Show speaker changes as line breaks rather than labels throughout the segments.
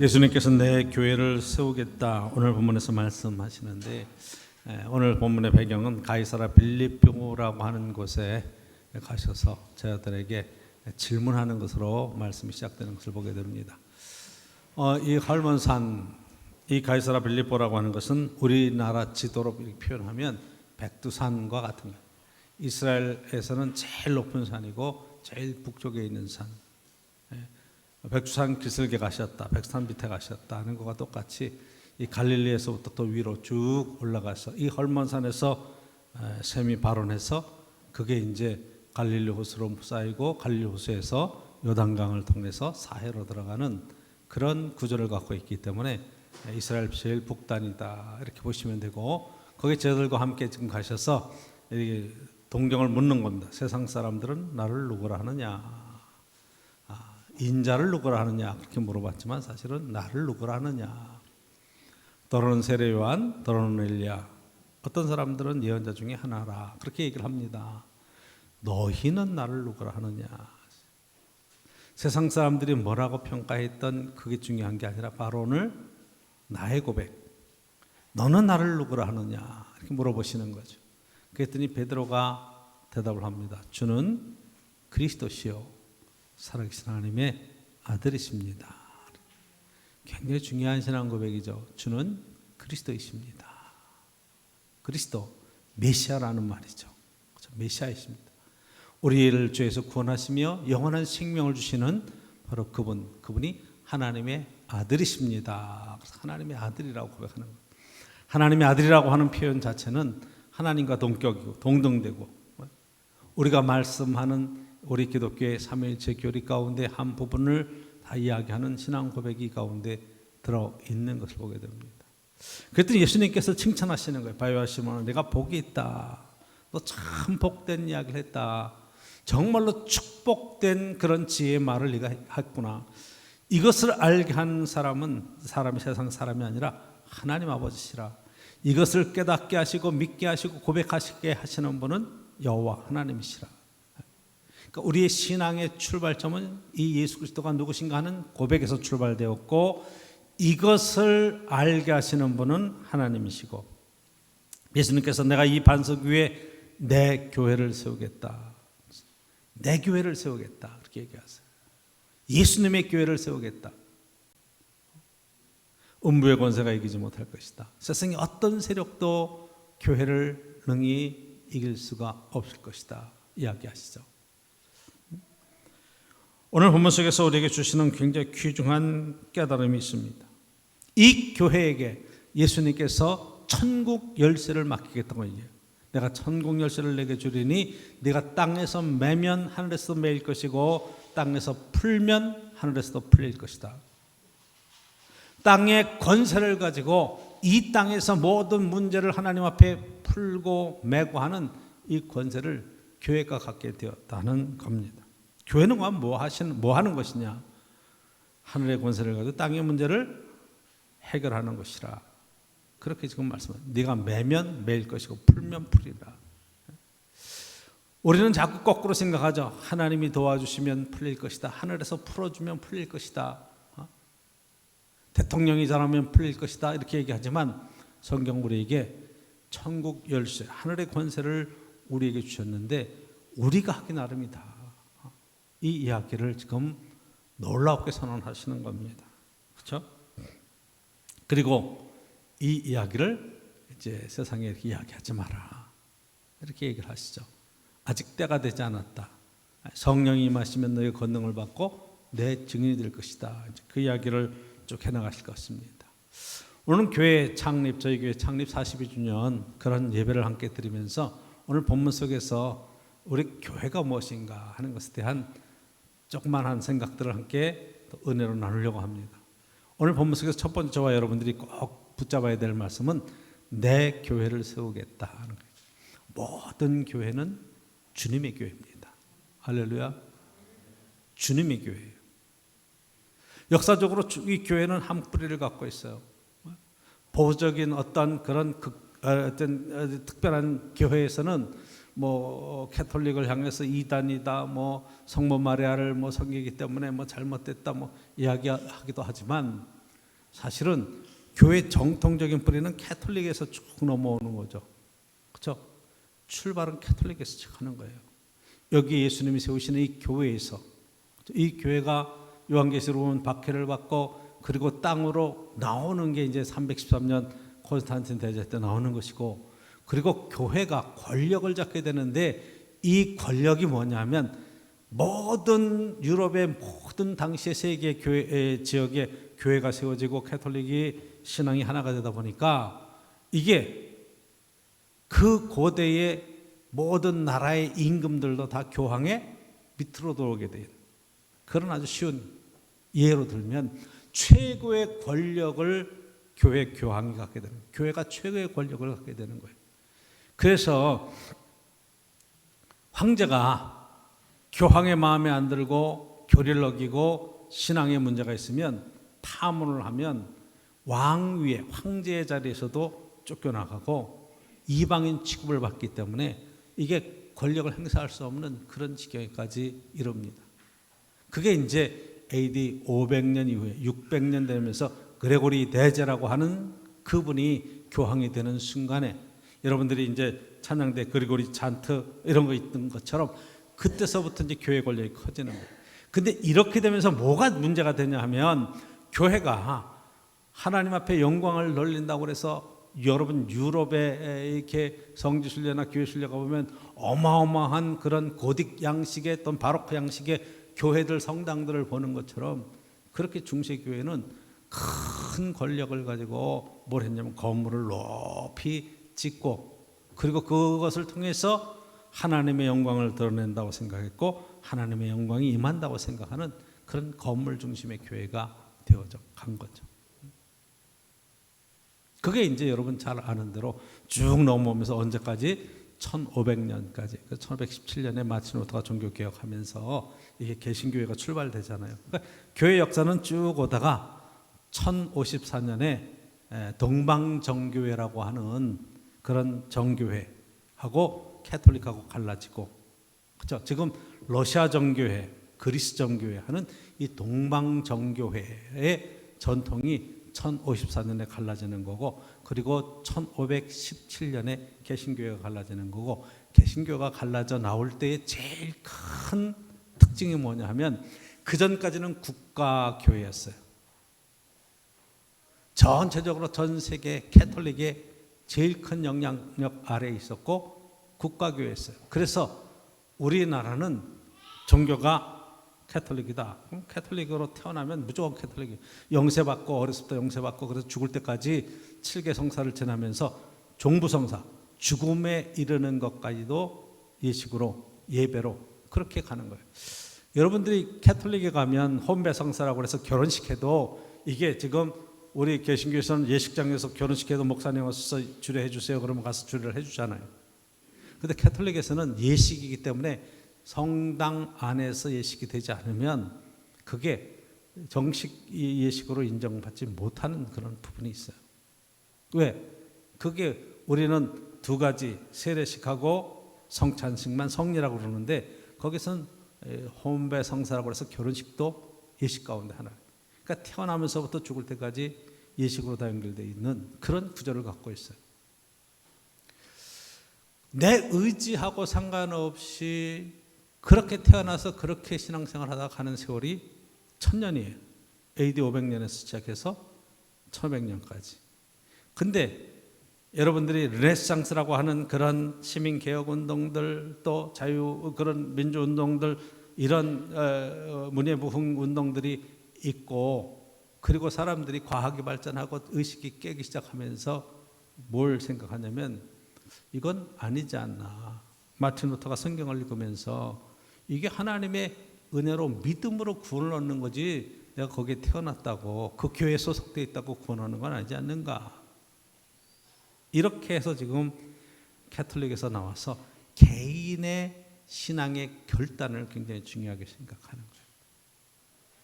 예수님께서 내 교회를 세우겠다 오늘 본문에서 말씀하시는데, 오늘 본문의 배경은 가이사라 빌립보라고 하는 곳에 가셔서 저들에게 질문하는 것으로 말씀이 시작되는 것을 보게 됩니다. 이 헐몬산, 이 가이사라 빌립보라고 하는 것은 우리나라 지도로 표현하면 백두산과 같은 거예요. 이스라엘에서는 제일 높은 산이고 제일 북쪽에 있는 산. 백두산 기슭에 가셨다, 백두산 밑에 가셨다 하는 것과 똑같이 이 갈릴리에서부터 또 위로 쭉 올라가서 이 헐몬산에서 샘이 발원해서 그게 이제 갈릴리 호수로 쌓이고 갈릴리 호수에서 요단강을 통해서 사해로 들어가는 그런 구조를 갖고 있기 때문에 이스라엘 제일 북단이다 이렇게 보시면 되고, 거기 저들과 함께 지금 가셔서 동정을 묻는 겁니다. 세상 사람들은 나를 누구라 하느냐, 인자를 누구라 하느냐 그렇게 물어봤지만 사실은 나를 누구라 하느냐. 더러는 세례 요한, 더러는 엘리야, 어떤 사람들은 예언자 중에 하나라 그렇게 얘기를 합니다. 너희는 나를 누구라 하느냐. 세상 사람들이 뭐라고 평가했던 그게 중요한 게 아니라 바로 오늘 나의 고백, 너는 나를 누구라 하느냐 이렇게 물어보시는 거죠. 그랬더니 베드로가 대답을 합니다. 주는 그리스도시요 살아계신 하나님의 아들이십니다. 굉장히 중요한 신앙 고백이죠. 주는 그리스도이십니다. 그리스도, 메시아라는 말이죠. 메시아이십니다. 우리를 죄에서 구원하시며 영원한 생명을 주시는 바로 그분이 하나님의 아들이십니다. 하나님의 아들이라고 고백하는 거예요. 하나님의 아들이라고 하는 표현 자체는 하나님과 동격이고 동등되고, 우리가 말씀하는 우리 기독교의 삼위일체 교리 가운데 한 부분을 다 이야기하는 신앙 고백이 가운데 들어있는 것을 보게 됩니다. 그랬더니 예수님께서 칭찬하시는 거예요. 바요와 시몬아, 내가 복이 있다. 너 참 복된 이야기를 했다. 정말로 축복된 그런 지혜의 말을 네가 했구나. 이것을 알게 한 사람은 세상 사람이 아니라 하나님 아버지시라. 이것을 깨닫게 하시고 믿게 하시고 고백하시게 하시는 분은 여호와 하나님이시라. 그러니까 우리의 신앙의 출발점은 이 예수 그리스도가 누구신가 하는 고백에서 출발되었고, 이것을 알게 하시는 분은 하나님이시고, 예수님께서 내가 이 반석 위에 내 교회를 세우겠다, 내 교회를 세우겠다 그렇게 얘기하세요. 예수님의 교회를 세우겠다. 음부의 권세가 이기지 못할 것이다. 세상의 어떤 세력도 교회를 능히 이길 수가 없을 것이다 이야기하시죠. 오늘 본문 속에서 우리에게 주시는 굉장히 귀중한 깨달음이 있습니다. 이 교회에게 예수님께서 천국 열쇠를 맡기겠다고 얘기해요. 내가 천국 열쇠를 내게 주리니 네가 땅에서 매면 하늘에서도 매일 것이고 땅에서 풀면 하늘에서도 풀릴 것이다. 땅의 권세를 가지고 이 땅에서 모든 문제를 하나님 앞에 풀고 매고 하는 이 권세를 교회가 갖게 되었다는 겁니다. 교회는 뭐 하는 것이냐? 하늘의 권세를 가지고 땅의 문제를 해결하는 것이라. 그렇게 지금 말씀합니다. 네가 매면 매일 것이고 풀면 풀리라. 우리는 자꾸 거꾸로 생각하죠. 하나님이 도와주시면 풀릴 것이다. 하늘에서 풀어주면 풀릴 것이다. 대통령이 잘하면 풀릴 것이다. 이렇게 얘기하지만 성경 우리에게 천국 열쇠, 하늘의 권세를 우리에게 주셨는데 우리가 하기 나름이다. 이 이야기를 지금 놀랍게 선언하시는 겁니다. 그렇죠? 그리고 이 이야기를 이제 세상에 이렇게 이야기하지 마라 이렇게 얘기를 하시죠. 아직 때가 되지 않았다. 성령이 임하시면 너희 권능을 받고 내 증인이 될 것이다. 이제 그 이야기를 쭉 해나가실 것 같습니다. 오늘은 교회 창립, 저희 교회 창립 42주년 그런 예배를 함께 드리면서 오늘 본문 속에서 우리 교회가 무엇인가 하는 것에 대한 조그만한 생각들을 함께 은혜로 나누려고 합니다. 오늘 본문 속에서 첫 번째 저와 여러분들이 꼭 붙잡아야 될 말씀은 내 교회를 세우겠다 하는 거예요. 모든 교회는 주님의 교회입니다. 할렐루야. 주님의 교회예요. 역사적으로 이 교회는 한 뿌리를 갖고 있어요. 보수적인 어떤 그런 어떤 특별한 교회에서는 뭐 캐톨릭을 향해서 이단이다, 뭐 성모 마리아를 뭐 섬기기 때문에 뭐 잘못됐다 뭐 이야기하기도 하지만, 사실은 교회 정통적인 뿌리는 캐톨릭에서 쭉 넘어오는 거죠. 그렇죠? 출발은 캐톨릭에서 시작하는 거예요. 여기 예수님이 세우시는 이 교회에서, 이 교회가 요한계시록 보면 박해를 받고 그리고 땅으로 나오는 게 이제 313년 콘스탄틴 대제 때 나오는 것이고, 그리고 교회가 권력을 잡게 되는데 이 권력이 뭐냐면 모든 유럽의 모든 당시의 세계 교회 지역에 교회가 세워지고 캐톨릭이 신앙이 하나가 되다 보니까 이게 그 고대의 모든 나라의 임금들도 다 교황의 밑으로 들어오게 돼요. 그런 아주 쉬운 예로 들면 최고의 권력을 교회 교황이 갖게 되는 거예요. 교회가 최고의 권력을 갖게 되는 거예요. 그래서 황제가 교황의 마음에 안 들고 교리를 어기고 신앙에 문제가 있으면 파문을 하면 왕위에 황제의 자리에서도 쫓겨나가고 이방인 취급을 받기 때문에 이게 권력을 행사할 수 없는 그런 지경까지 이릅니다. 그게 이제 AD 500년 이후에 600년 되면서 그레고리 대제라고 하는 그분이 교황이 되는 순간에 여러분들이 이제 찬양대 그레고리 찬트 이런 거 있던 것처럼 그때서부터 이제 교회 권력이 커지는 거예요. 근데 이렇게 되면서 뭐가 문제가 되냐 하면 교회가 하나님 앞에 영광을 돌린다고 해서 여러분 유럽에 이렇게 성지순례나 교회순례가 보면 어마어마한 그런 고딕 양식의 또는 바로크 양식의 교회들 성당들을 보는 것처럼 그렇게 중세교회는 큰 권력을 가지고 뭘 했냐면 건물을 높이 짓고 그리고 그것을 통해서 하나님의 영광을 드러낸다고 생각했고 하나님의 영광이 임한다고 생각하는 그런 건물 중심의 교회가 되어져 간 거죠. 그게 이제 여러분 잘 아는 대로 쭉 넘어오면서 언제까지 1500년까지 1517년에 마틴 루터가 종교개혁하면서 이게 개신교회가 출발되잖아요. 그러니까 교회 역사는 쭉 오다가 1054년에 동방정교회라고 하는 그런 정교회하고 캐톨릭하고 갈라지고, 그렇죠? 지금 러시아 정교회, 그리스 정교회 하는 이 동방정교회의 전통이 1054년에 갈라지는 거고, 그리고 1517년에 개신교회가 갈라지는 거고, 개신교가 갈라져 나올 때의 제일 큰 특징이 뭐냐 하면 그 전까지는 국가교회였어요. 전체적으로 전 세계 캐톨릭의 제일 큰 영향력 아래에 있었고 국가교회였어요. 그래서 우리나라는 종교가 캐톨릭이다. 그럼 캐톨릭으로 태어나면 무조건 캐톨릭이에요. 영세받고 어렸을 때 영세받고 그래서 죽을 때까지 7개 성사를 지나면서 종부성사, 죽음에 이르는 것까지도 예식으로 예배로 그렇게 가는 거예요. 여러분들이 캐톨릭에 가면 혼배성사라고 해서 결혼식해도 이게 지금 우리 개신교에서는 예식장에서 결혼식해도 목사님 와서 주례해 주세요. 그러면 가서 주례를 해 주잖아요. 근데 캐톨릭에서는 예식이기 때문에 성당 안에서 예식이 되지 않으면 그게 정식 예식으로 인정받지 못하는 그런 부분이 있어요. 왜? 그게 우리는 두 가지 세례식하고 성찬식만 성례라고 그러는데 거기서는 혼배 성사라고 해서 결혼식도 예식 가운데 하나. 그러니까 태어나면서부터 죽을 때까지 예식으로 다 연결되어 있는 그런 구조를 갖고 있어요. 내 의지하고 상관없이 그렇게 태어나서 그렇게 신앙생활 하다가 가는 세월이 1000년이에요. AD 500년에서 시작해서 1500년까지. 근데 여러분들이 르네상스라고 하는 그런 시민개혁운동들 또 자유 그런 민주운동들 이런 문예부흥 운동들이 있고 그리고 사람들이 과학이 발전하고 의식이 깨기 시작하면서 뭘 생각하냐면 이건 아니지 않나. 마틴 루터가 성경을 읽으면서 이게 하나님의 은혜로 믿음으로 구원을 얻는 거지 내가 거기에 태어났다고 그 교회에 소속되어 있다고 구원 얻는 건 아니지 않는가. 이렇게 해서 지금 캐톨릭에서 나와서 개인의 신앙의 결단을 굉장히 중요하게 생각하는 거예요.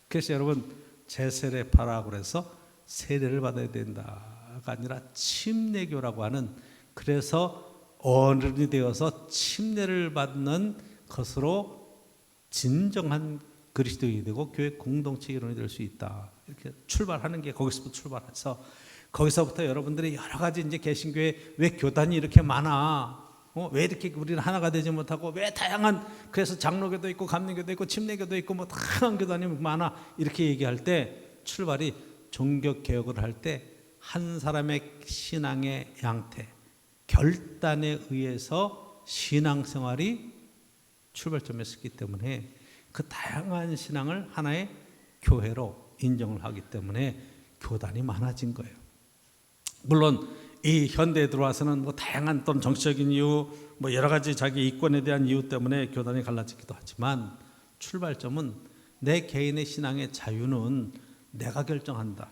그래서 여러분 재세례파라고 해서 세례를 받아야 된다가 아니라 침례교라고 하는 그래서 어른이 되어서 침례를 받는 것으로 진정한 그리스도인이 되고 교회 공동체 일원이 될 수 있다. 이렇게 출발하는 게 거기서부터 출발해서 거기서부터 여러분들이 여러 가지 이제 개신교회 왜 교단이 이렇게 많아? 왜 이렇게 우리는 하나가 되지 못하고 왜 다양한 그래서 장로교도 있고 감리교도 있고 침례교도 있고 뭐 다양한 교단이 많아 이렇게 얘기할 때 출발이 종교 개혁을 할 때 한 사람의 신앙의 양태 결단에 의해서 신앙생활이 출발점이었기 때문에 그 다양한 신앙을 하나의 교회로 인정을 하기 때문에 교단이 많아진 거예요. 물론 이 현대에 들어와서는 뭐 다양한 어떤 정치적인 이유, 뭐 여러 가지 자기 이권에 대한 이유 때문에 교단이 갈라지기도 하지만 출발점은 내 개인의 신앙의 자유는 내가 결정한다.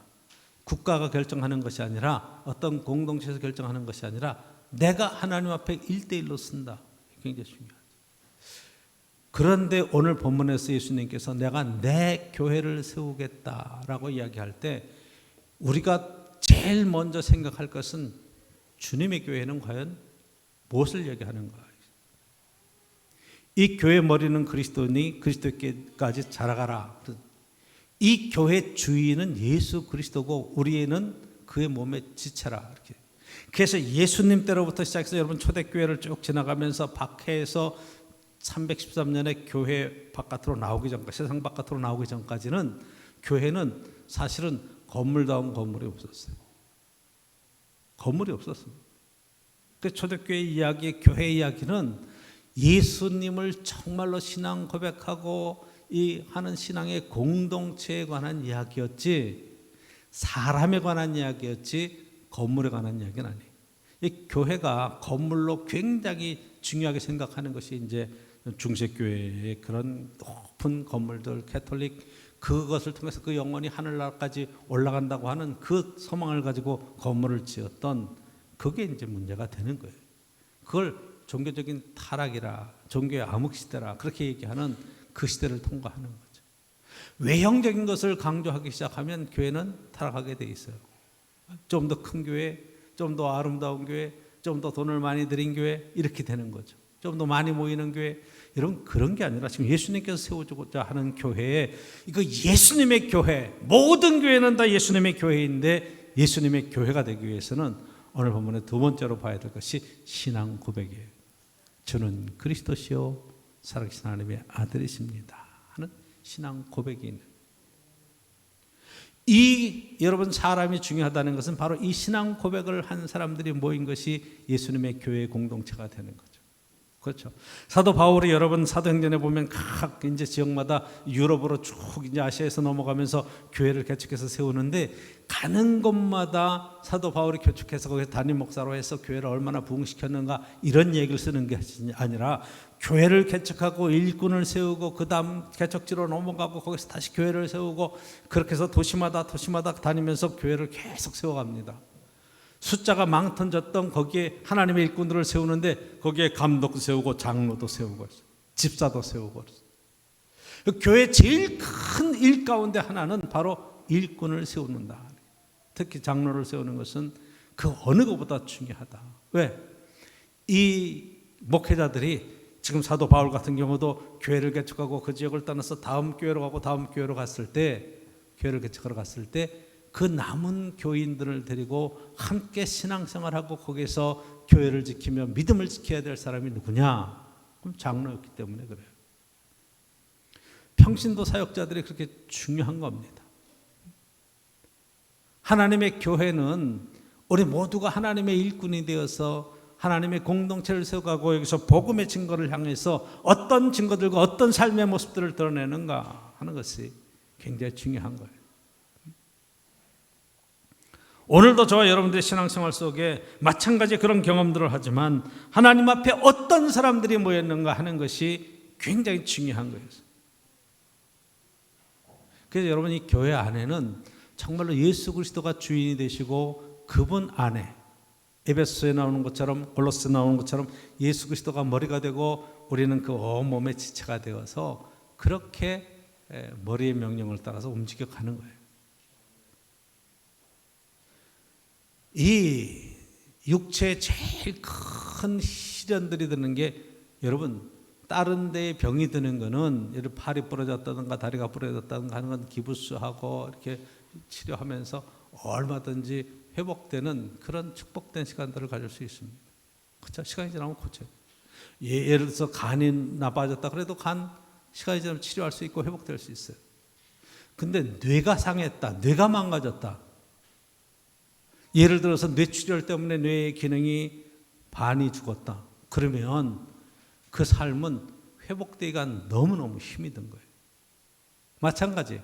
국가가 결정하는 것이 아니라 어떤 공동체에서 결정하는 것이 아니라 내가 하나님 앞에 1대1로 쓴다. 굉장히 중요하죠. 그런데 오늘 본문에서 예수님께서 내가 내 교회를 세우겠다라고 이야기할 때 우리가 제일 먼저 생각할 것은 주님의 교회는 과연 무엇을 얘기하는가? 이 교회 머리는 그리스도니 그리스도께까지 자라가라. 이 교회 주인은 예수 그리스도고 우리는 그의 몸에 지체라. 이렇게. 그래서 예수님 때로부터 시작해서 여러분 초대교회를 쭉 지나가면서 박해에서 313년에 교회 바깥으로 나오기 전까지 세상 바깥으로 나오기 전까지는 교회는 사실은 건물다운 건물이 없었어요. 건물이 없었습니다. 그 초대교회 이야기, 교회 이야기는 예수님을 정말로 신앙 고백하고 이 하는 신앙의 공동체에 관한 이야기였지 사람에 관한 이야기였지 건물에 관한 이야기는 아니에요. 이 교회가 건물로 굉장히 중요하게 생각하는 것이 이제 중세교회의 그런 높은 건물들, 캐톨릭 그것을 통해서 그 영혼이 하늘나라까지 올라간다고 하는 그 소망을 가지고 건물을 지었던 그게 이제 문제가 되는 거예요. 그걸 종교적인 타락이라 종교의 암흑시대라 그렇게 얘기하는 그 시대를 통과하는 거죠. 외형적인 것을 강조하기 시작하면 교회는 타락하게 돼 있어요. 좀 더 큰 교회, 좀 더 아름다운 교회, 좀 더 돈을 많이 들인 교회 이렇게 되는 거죠. 좀 더 많이 모이는 교회. 여러분 그런 게 아니라 지금 예수님께서 세워주고자 하는 교회에 이거 예수님의 교회 모든 교회는 다 예수님의 교회인데 예수님의 교회가 되기 위해서는 오늘 본문에 두 번째로 봐야 될 것이 신앙 고백이에요. 저는 그리스도시요 살아계신 하나님의 아들이십니다 하는 신앙 고백이 있는 이 여러분 사람이 중요하다는 것은 바로 이 신앙 고백을 한 사람들이 모인 것이 예수님의 교회의 공동체가 되는 거죠. 그렇죠. 사도 바울이 여러분 사도행전에 보면 각 이제 지역마다 유럽으로 쭉 이제 아시아에서 넘어가면서 교회를 개척해서 세우는데 가는 곳마다 사도 바울이 개척해서 거기서 담임 목사로 해서 교회를 얼마나 부흥시켰는가 이런 얘기를 쓰는 게 아니라 교회를 개척하고 일꾼을 세우고 그 다음 개척지로 넘어가고 거기서 다시 교회를 세우고 그렇게 해서 도시마다 다니면서 교회를 계속 세워갑니다. 숫자가 많던졌던 거기에 하나님의 일꾼들을 세우는데 거기에 감독도 세우고 장로도 세우고 집사도 세우고 교회 제일 큰 일 가운데 하나는 바로 일꾼을 세우는다. 특히 장로를 세우는 것은 그 어느 것보다 중요하다. 왜? 이 목회자들이 지금 사도 바울 같은 경우도 교회를 개척하고 그 지역을 떠나서 다음 교회로 가고 다음 교회로 갔을 때 교회를 개척하러 갔을 때 그 남은 교인들을 데리고 함께 신앙생활하고 거기서 교회를 지키며 믿음을 지켜야 될 사람이 누구냐? 그럼 장로였기 때문에 그래요. 평신도 사역자들이 그렇게 중요한 겁니다. 하나님의 교회는 우리 모두가 하나님의 일꾼이 되어서 하나님의 공동체를 세워가고 여기서 복음의 증거를 향해서 어떤 증거들과 어떤 삶의 모습들을 드러내는가 하는 것이 굉장히 중요한 거예요. 오늘도 저와 여러분들의 신앙생활 속에 마찬가지 그런 경험들을 하지만 하나님 앞에 어떤 사람들이 모였는가 하는 것이 굉장히 중요한 거예요. 그래서 여러분 이 교회 안에는 정말로 예수 그리스도가 주인이 되시고 그분 안에 에베소서에 나오는 것처럼 골로새에 나오는 것처럼 예수 그리스도가 머리가 되고 우리는 그 온몸의 지체가 되어서 그렇게 머리의 명령을 따라서 움직여가는 거예요. 이 육체의 제일 큰 시련들이 드는 게 여러분 다른 데에 병이 드는 거는 예를 팔이 부러졌다든가 다리가 부러졌다든가 하는 건 기부스하고 이렇게 치료하면서 얼마든지 회복되는 그런 축복된 시간들을 가질 수 있습니다. 그렇죠? 시간이 지나면 고쳐요. 예를 들어서 간이 나빠졌다 그래도 간 시간이 지나면 치료할 수 있고 회복될 수 있어요. 근데 뇌가 상했다, 뇌가 망가졌다. 예를 들어서 뇌출혈 때문에 뇌의 기능이 반이 죽었다. 그러면 그 삶은 회복되기가 너무너무 힘이 든 거예요. 마찬가지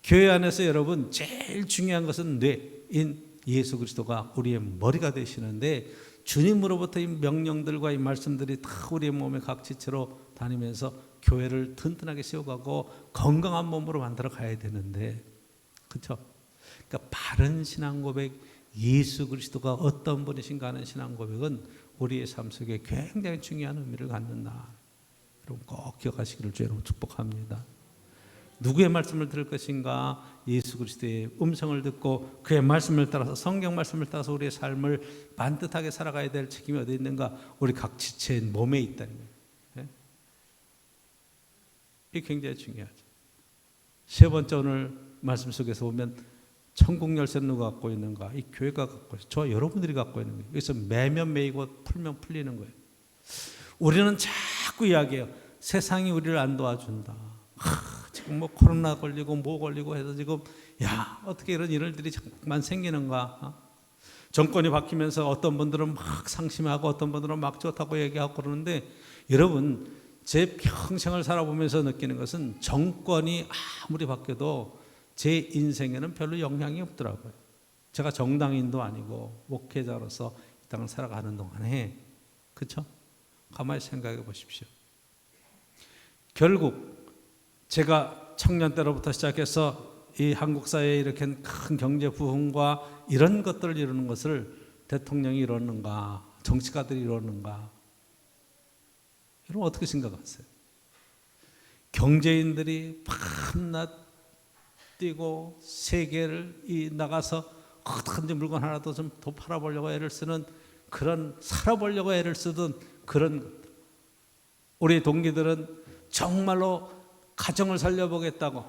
교회 안에서 여러분 제일 중요한 것은 뇌인 예수 그리스도가 우리의 머리가 되시는데 주님으로부터 이 명령들과 이 말씀들이 다 우리의 몸의 각 지체로 다니면서 교회를 튼튼하게 세워가고 건강한 몸으로 만들어 가야 되는데, 그렇죠? 그러니까 바른 신앙 고백, 예수 그리스도가 어떤 분이신가 하는 신앙 고백은 우리의 삶 속에 굉장히 중요한 의미를 갖는다. 여러분 꼭 기억하시기를 주로 축복합니다. 누구의 말씀을 들을 것인가? 예수 그리스도의 음성을 듣고 그의 말씀을 따라서, 성경 말씀을 따라서 우리의 삶을 반듯하게 살아가야 될 책임이 어디 있는가? 우리 각 지체의 몸에 있다는 거예요. 예? 이게 굉장히 중요하죠. 세 번째 오늘 말씀 속에서 보면 천국 열쇠는 누가 갖고 있는가? 이 교회가 갖고 있어요. 저 여러분들이 갖고 있는 거예요. 그래서 매면 매이고 풀면 풀리는 거예요. 우리는 자꾸 이야기해요. 세상이 우리를 안 도와준다. 지금 뭐 코로나 걸리고 뭐 걸리고 해서 지금 야 어떻게 이런 일들이 자꾸만 생기는가? 정권이 바뀌면서 어떤 분들은 막 상심하고 어떤 분들은 막 좋다고 얘기하고 그러는데, 여러분 제 평생을 살아보면서 느끼는 것은 정권이 아무리 바뀌어도 제 인생에는 별로 영향이 없더라고요. 제가 정당인도 아니고 목회자로서 이 땅을 살아가는 동안에, 그렇죠? 가만히 생각해 보십시오. 결국 제가 청년 때로부터 시작해서 이 한국 사회에 이렇게 큰 경제 부흥과 이런 것들을 이루는 것을 대통령이 이루는가, 정치가들이 이루는가? 여러분 어떻게 생각하세요? 경제인들이 밤낮 뛰고 세계를 나가서 어떻게든지 물건 하나도 좀 더 팔아보려고 애를 쓰는 그런, 살아보려고 애를 쓰던 그런 것들. 우리 동기들은 정말로 가정을 살려보겠다고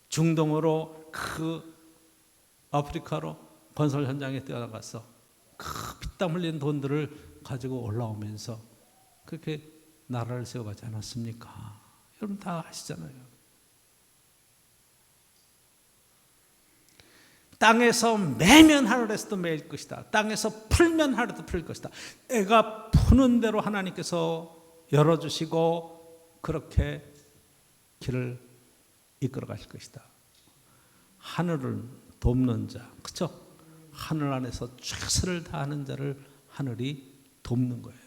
중동으로 그 아프리카로 건설 현장에 뛰어나가서 그 피땀 흘린 돈들을 가지고 올라오면서 그렇게 나라를 세워가지 않았습니까? 여러분 다 아시잖아요. 땅에서 매면 하늘에서도 매일 것이다. 땅에서 풀면 하늘에도 풀 것이다. 애가 푸는 대로 하나님께서 열어주시고 그렇게 길을 이끌어 가실 것이다. 하늘을 돕는 자, 그렇죠? 하늘 안에서 최선을 다하는 자를 하늘이 돕는 거예요.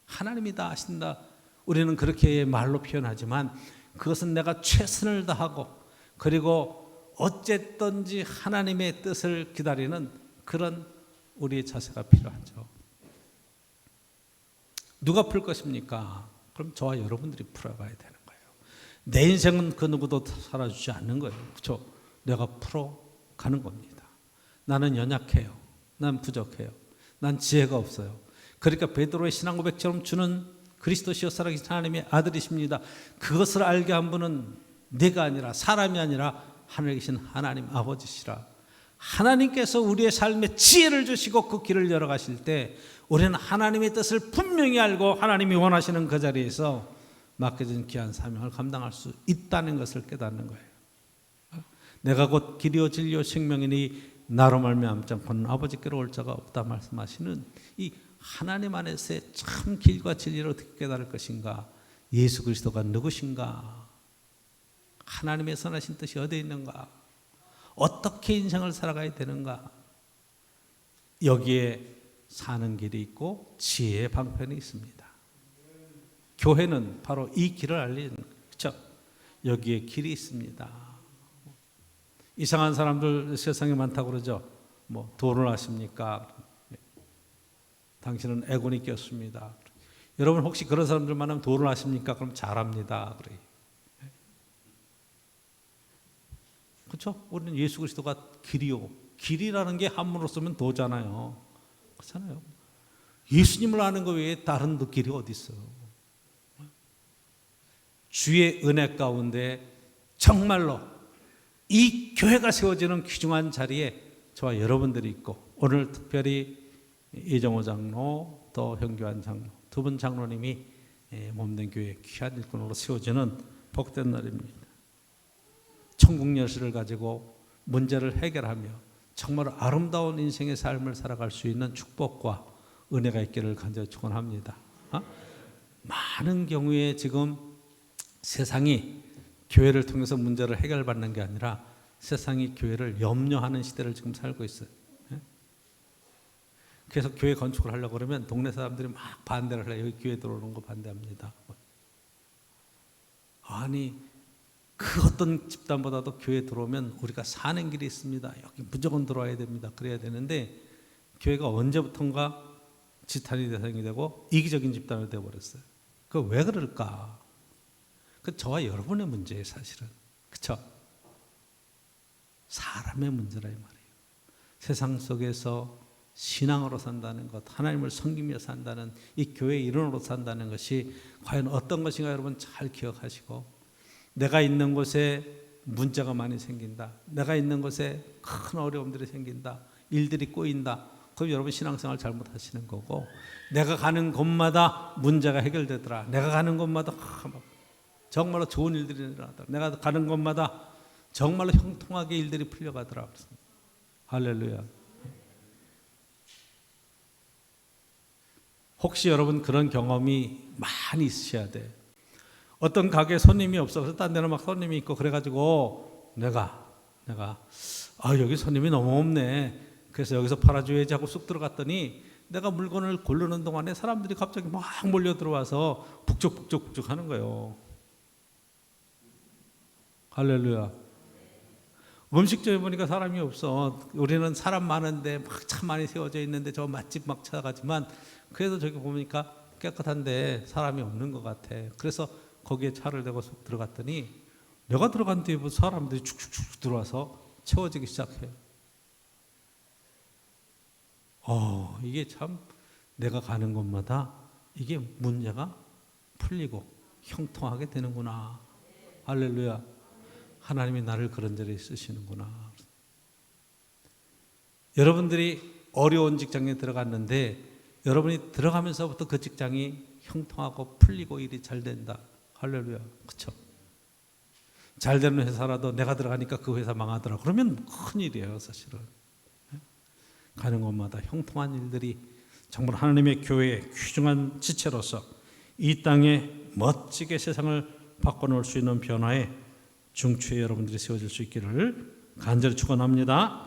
하나님이 다 아신다. 우리는 그렇게 말로 표현하지만 그것은 내가 최선을 다하고 그리고 어쨌든지 하나님의 뜻을 기다리는 그런 우리의 자세가 필요하죠. 누가 풀 것입니까? 그럼 저와 여러분들이 풀어가야 되는 거예요. 내 인생은 그 누구도 살아주지 않는 거예요. 그렇죠? 내가 풀어가는 겁니다. 나는 연약해요. 난 부족해요. 난 지혜가 없어요. 그러니까 베드로의 신앙 고백처럼 주는 그리스도시여 살아계신 하나님의 아들이십니다. 그것을 알게 한 분은 내가 아니라, 사람이 아니라 하늘에 계신 하나님 아버지시라. 하나님께서 우리의 삶에 지혜를 주시고 그 길을 열어가실 때 우리는 하나님의 뜻을 분명히 알고 하나님이 원하시는 그 자리에서 맡겨진 귀한 사명을 감당할 수 있다는 것을 깨닫는 거예요. 내가 곧 길이요 진리요 생명이니 나로 말미암지 않고는 아버지께로 올 자가 없다 말씀하시는 이 하나님 안에서의 참 길과 진리를 어떻게 깨달을 것인가? 예수 그리스도가 누구신가? 하나님의 선하신 뜻이 어디에 있는가? 어떻게 인생을 살아가야 되는가? 여기에 사는 길이 있고 지혜의 방편이 있습니다. 교회는 바로 이 길을 알리는, 그렇죠? 여기에 길이 있습니다. 이상한 사람들 세상에 많다고 그러죠. 뭐 도를 아십니까? 당신은 애군이 꼈습니다. 여러분 혹시 그런 사람들 만나면 도를 아십니까? 그럼 잘합니다. 그래요. 그렇죠? 우리는 예수 그리스도가 길이요. 길이라는 게 한문으로 쓰면 도잖아요. 그렇잖아요. 예수님을 아는 것 외에 다른 길이 어디 있어요? 주의 은혜 가운데 정말로 이 교회가 세워지는 귀중한 자리에 저와 여러분들이 있고, 오늘 특별히 이정호 장로 또 현교한 장로 두 분 장로님이 몸된 교회 귀한 일꾼으로 세워지는 복된 날입니다. 천국 열쇠를 가지고 문제를 해결하며 정말 아름다운 인생의 삶을 살아갈 수 있는 축복과 은혜가 있기를 간절히 축원합니다. 많은 경우에 지금 세상이 교회를 통해서 문제를 해결받는 게 아니라 세상이 교회를 염려하는 시대를 지금 살고 있어요. 그래서 교회 건축을 하려고 그러면 동네 사람들이 막 반대를 해요. 여기 교회 들어오는 거 반대합니다. 아니, 그 어떤 집단보다도 교회 들어오면 우리가 사는 길이 있습니다. 여기 무조건 들어와야 됩니다. 그래야 되는데 교회가 언제부턴가 지탄의 대상이 되고 이기적인 집단이 되어버렸어요. 그 왜 그럴까? 그 저와 여러분의 문제예요, 사실은. 그렇죠? 사람의 문제라 이 말이에요. 세상 속에서 신앙으로 산다는 것, 하나님을 섬기며 산다는 이 교회의 일원으로 산다는 것이 과연 어떤 것인가 여러분 잘 기억하시고, 내가 있는 곳에 문제가 많이 생긴다, 내가 있는 곳에 큰 어려움들이 생긴다, 일들이 꼬인다, 그럼 여러분 신앙생활 잘못하시는 거고, 내가 가는 곳마다 문제가 해결되더라, 내가 가는 곳마다 정말로 좋은 일들이 일어나더라, 내가 가는 곳마다 정말로 형통하게 일들이 풀려가더라. 할렐루야. 혹시 여러분 그런 경험이 많이 있으셔야 돼. 어떤 가게에 손님이 없어서 딴 데는 막 손님이 있고 그래가지고 내가 여기 손님이 너무 없네, 그래서 여기서 팔아줘야지 하고 쑥 들어갔더니 내가 물건을 고르는 동안에 사람들이 갑자기 막 몰려 들어와서 북적북적 하는 거예요. 할렐루야. 음식점에 보니까 사람이 없어. 우리는 사람 많은데 막 차 많이 세워져 있는데 저 맛집 막 찾아가지만 그래도 저기 보니까 깨끗한데 사람이 없는 것 같아. 그래서 거기에 차를 대고 쑥 들어갔더니 내가 들어간 뒤에 사람들이 축축축 들어와서 채워지기 시작해요. 이게 참 내가 가는 곳마다 이게 문제가 풀리고 형통하게 되는구나. 할렐루야. 하나님이 나를 그런 자리에 쓰시는구나. 여러분들이 어려운 직장에 들어갔는데 여러분이 들어가면서부터 그 직장이 형통하고 풀리고 일이 잘 된다. 할렐루야. 그렇죠? 잘 되는 회사라도 내가 들어가니까 그 회사 망하더라. 그러면 큰일이에요, 사실은. 가는 곳마다 형통한 일들이 정말 하나님의 교회의 귀중한 지체로서 이 땅에 멋지게 세상을 바꿔놓을 수 있는 변화에 중추에 여러분들이 세워질 수 있기를 간절히 축원합니다.